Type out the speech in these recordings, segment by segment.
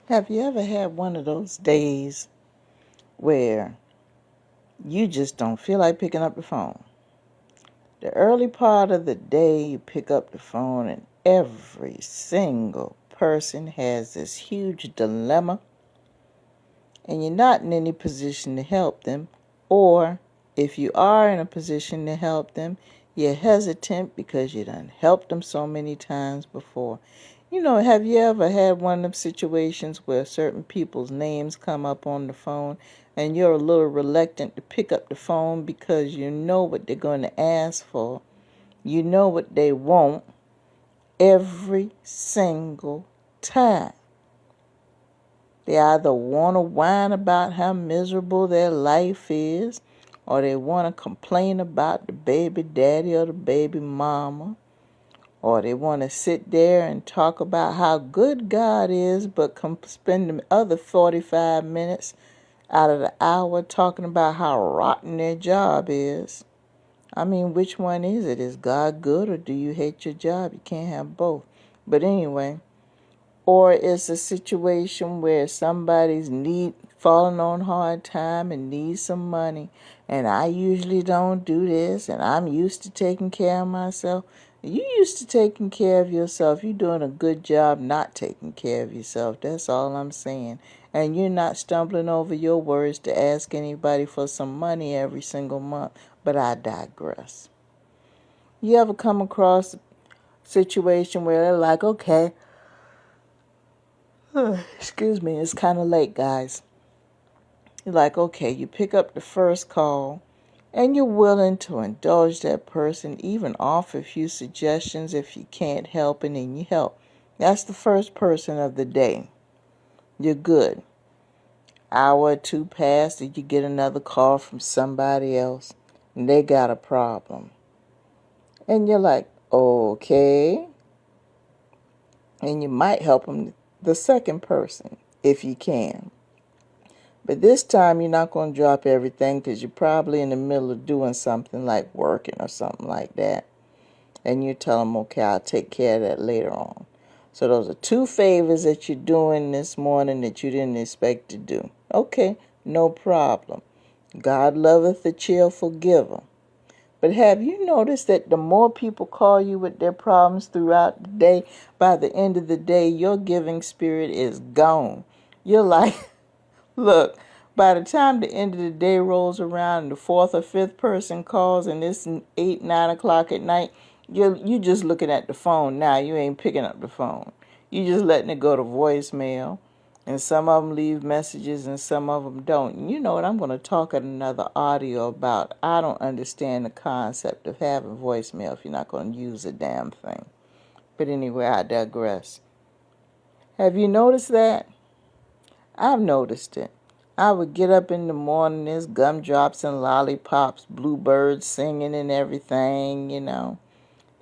Have you ever had one of those days where you just don't feel like picking up the phone? The early part of the day, you pick up the phone, and every single person has this huge dilemma, and you're not in any position to help them. Or if you are in a position to help them, you're hesitant because you done helped them so many times before. Have you ever had one of them situations where certain people's names come up on the phone and you're a little reluctant to pick up the phone because you know what they're going to ask for? You know what they want every single time. They either want to whine about how miserable their life is, or they want to complain about the baby daddy or the baby mama, or they want to sit there and talk about how good God is, but spend the other 45 minutes out of the hour talking about how rotten their job is. I mean, which one is it? Is God good or do you hate your job? You can't have both. But anyway, or it's a situation where somebody's falling on hard time and needs some money, and I usually don't do this, and I'm used to taking care of myself. You used to taking care of yourself. You're doing a good job not taking care of yourself. That's all I'm saying. And you're not stumbling over your words to ask anybody for some money every single month. But I digress. You ever come across a situation where they're like, okay, excuse me, it's kind of late, guys. You're like, okay, you pick up the first call and you're willing to indulge that person, even offer a few suggestions if you can't help, and then you help. That's the first person of the day. You're good. Hour or two passed and you get another call from somebody else and they got a problem. And you're like, okay. And you might help them, the second person, if you can. But this time you're not going to drop everything because you're probably in the middle of doing something like working or something like that. And you tell them, okay, I'll take care of that later on. So those are two favors that you're doing this morning that you didn't expect to do. Okay, no problem. God loveth the cheerful giver. But have you noticed that the more people call you with their problems throughout the day, by the end of the day, your giving spirit is gone. You're like, look, by the time the end of the day rolls around and the fourth or fifth person calls and it's 8, 9 o'clock at night, you just looking at the phone now. You ain't picking up the phone. You just letting it go to voicemail. And some of them leave messages and some of them don't. And you know what? I'm going to talk in another audio about. I don't understand the concept of having voicemail if you're not going to use a damn thing. But anyway, I digress. Have you noticed that? I've noticed it. I would get up in the morning, there's gumdrops and lollipops, bluebirds singing and everything,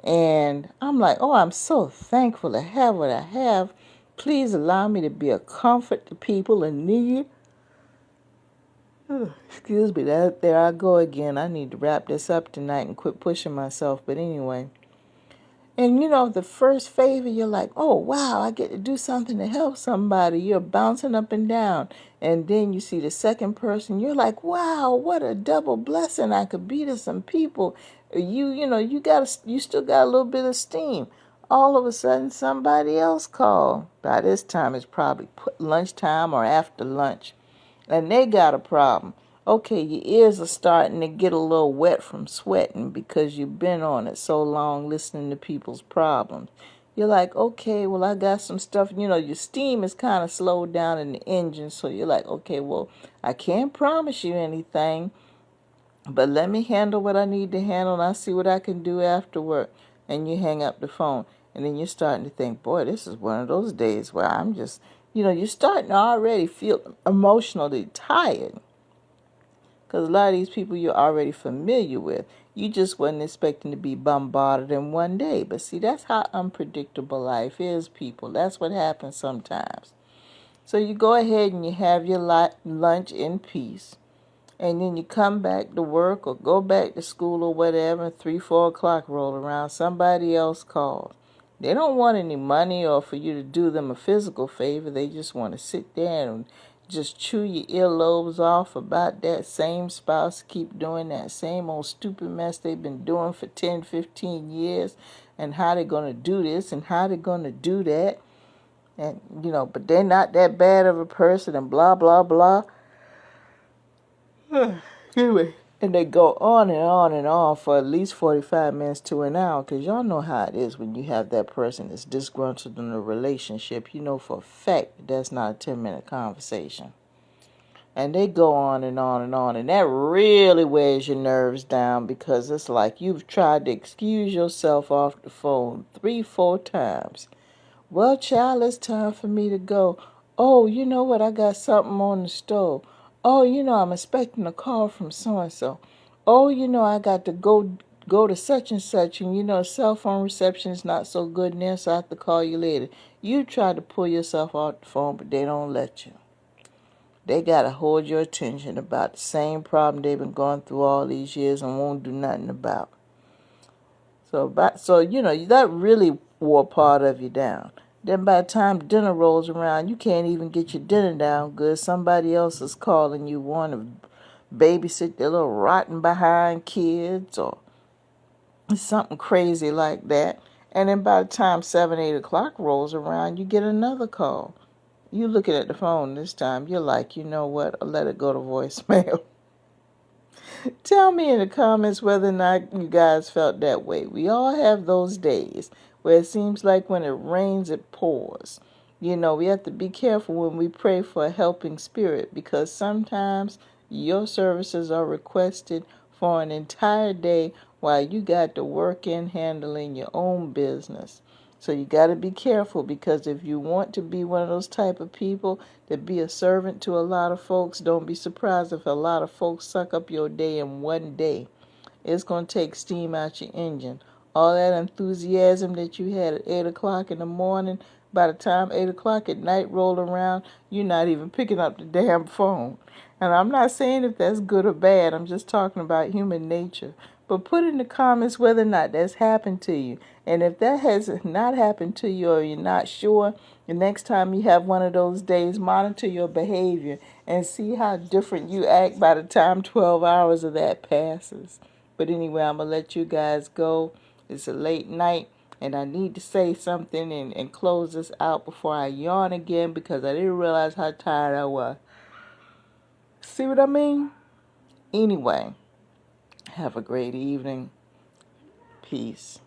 And I'm like, oh, I'm so thankful to have what I have. Please allow me to be a comfort to people in need. Excuse me, there I go again. I need to wrap this up tonight and quit pushing myself. But anyway. And the first favor, you're like, oh, wow, I get to do something to help somebody. You're bouncing up and down. And then you see the second person, you're like, wow, what a double blessing I could be to some people. You still got a little bit of steam. All of a sudden, somebody else called. By this time, it's probably lunchtime or after lunch. And they got a problem. Okay, your ears are starting to get a little wet from sweating because you've been on it so long listening to people's problems. You're like, okay, well, I got some stuff. Your steam is kind of slowed down in the engine. So you're like, okay, well, I can't promise you anything, but let me handle what I need to handle and I'll see what I can do after work. And you hang up the phone. And then you're starting to think, boy, this is one of those days where I'm just, you're starting to already feel emotionally tired. Because a lot of these people you're already familiar with. You just wasn't expecting to be bombarded in one day. But see, that's how unpredictable life is, people. That's what happens sometimes. So you go ahead and you have your lunch in peace. And then you come back to work or go back to school or whatever. 3, 4 o'clock roll around. Somebody else calls. They don't want any money or for you to do them a physical favor. They just want to sit there and just chew your earlobes off about that same spouse, keep doing that same old stupid mess they've been doing for 10, 15 years, and how they're going to do this and how they're going to do that. And, but they're not that bad of a person and blah, blah, blah. Anyway. And they go on and on and on for at least 45 minutes to an hour, because y'all know how it is when you have that person that's disgruntled in a relationship. You know for a fact that's not a 10-minute conversation. And they go on and on and on, and that really wears your nerves down, because it's like you've tried to excuse yourself off the phone 3-4 times. Well, child, it's time for me to go. Oh, you know what? I got something on the stove. Oh, I'm expecting a call from so-and-so. Oh, I got to go to such and such, and cell phone reception is not so good there, so I have to call you later. You try to pull yourself off the phone, but they don't let you. They got to hold your attention about the same problem they've been going through all these years and won't do nothing about. So that really wore part of you down. Then by the time dinner rolls around, you can't even get your dinner down good. Somebody else is calling you, want to babysit their little rotten behind kids or something crazy like that. And then by the time 7, 8 o'clock rolls around, you get another call. You looking at the phone this time, you're like, you know what, I'll let it go to voicemail. Tell me in the comments whether or not you guys felt that way. We all have those days where it seems like when it rains, it pours. We have to be careful when we pray for a helping spirit, because sometimes your services are requested for an entire day while you got to work in handling your own business. So you got to be careful, because if you want to be one of those type of people that be a servant to a lot of folks, don't be surprised if a lot of folks suck up your day in one day. It's going to take steam out your engine. All that enthusiasm that you had at 8 o'clock in the morning, by the time 8 o'clock at night rolled around, you're not even picking up the damn phone. And I'm not saying if that's good or bad. I'm just talking about human nature. But put in the comments whether or not that's happened to you. And if that has not happened to you, or you're not sure, the next time you have one of those days, monitor your behavior and see how different you act by the time 12 hours of that passes. But anyway, I'm going to let you guys go. It's a late night, and I need to say something and close this out before I yawn again, because I didn't realize how tired I was. See what I mean? Anyway, have a great evening. Peace.